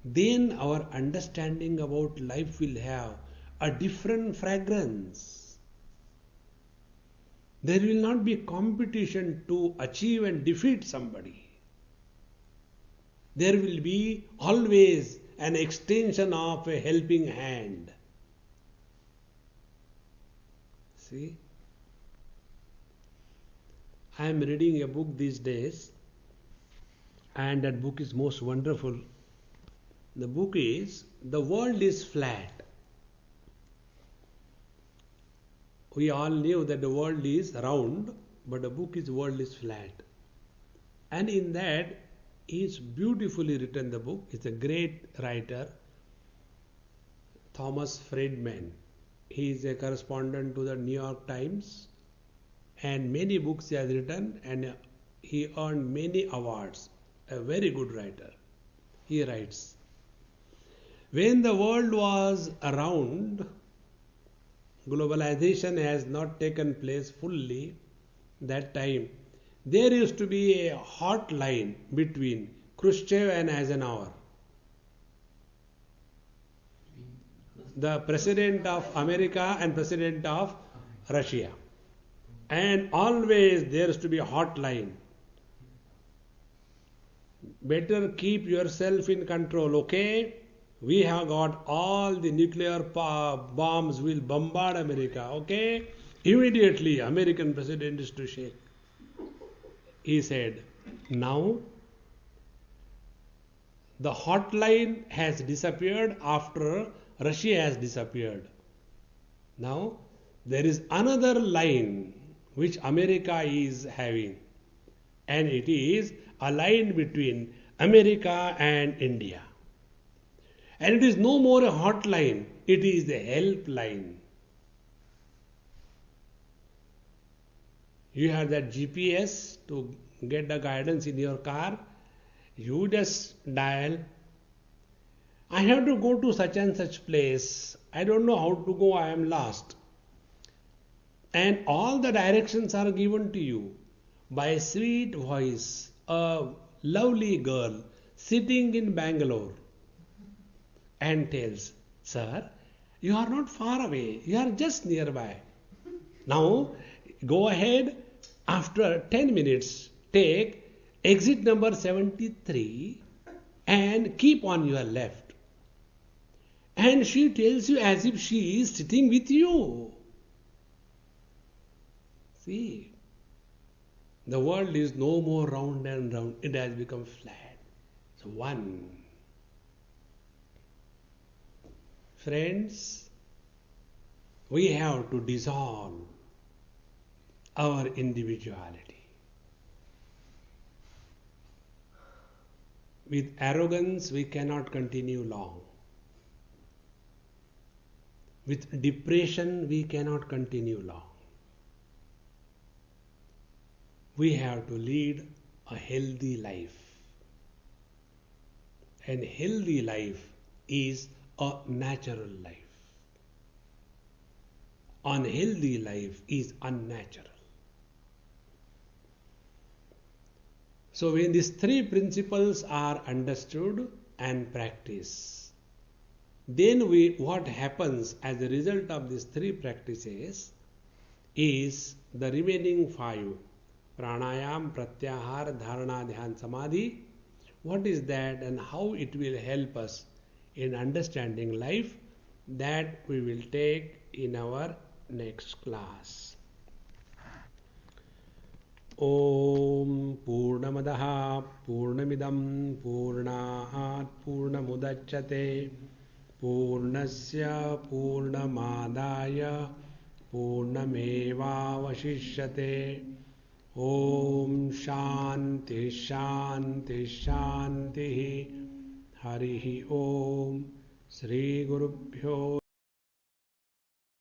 then our understanding about life will have a different fragrance. There will not be competition to achieve and defeat somebody. There will be always an extension of a helping hand. See? I am reading a book these days, and that book is most wonderful. The book is The World is Flat. We all knew that the world is round, but the book is World is Flat. And in that, is beautifully written the book. It's a great writer, Thomas Friedman. He is a correspondent to the New York Times, and many books he has written, and he earned many awards. A very good writer. He writes, when the world was around, globalization has not taken place fully. That time there used to be a hot line between Khrushchev and Eisenhower. The president of America and president of Russia. And always there used to be a hot line. Better keep yourself in control, okay? We have got all the nuclear bombs will bombard America, okay? Immediately American president is to shake. He said, now the hotline has disappeared after Russia has disappeared. Now there is another line which America is having, and it is a line between America and India. And it is no more a hotline, it is a helpline. You have that GPS to get the guidance in your car. You just dial, I have to go to such and such place. I don't know how to go, I am lost. And all the directions are given to you by a sweet voice, a lovely girl sitting in Bangalore, and tells, sir, you are not far away, you are just nearby. Now go ahead, after 10 minutes take exit number 73 and keep on your left. And she tells you as if she is sitting with you. See, the world is no more round and round, it has become flat. So one. Friends, we have to dissolve our individuality. With arrogance, we cannot continue long. With depression, we cannot continue long. We have to lead a healthy life. And healthy life is a natural life. Unhealthy life is unnatural. So when these three principles are understood and practice. Then what happens as a result of these three practices is the remaining five, pranayam, pratyahar, dharana, dhyan, samadhi. What is that and how it will help us in understanding life, that we will take in our next class. Om Purnamadaha Purnamidam Purnaat Purnamudachyate Purnasya Purnamadaya Purnamevavashishyate. Om Shanti Shanti Shanti. Harihi Om. Sri Gurubhyo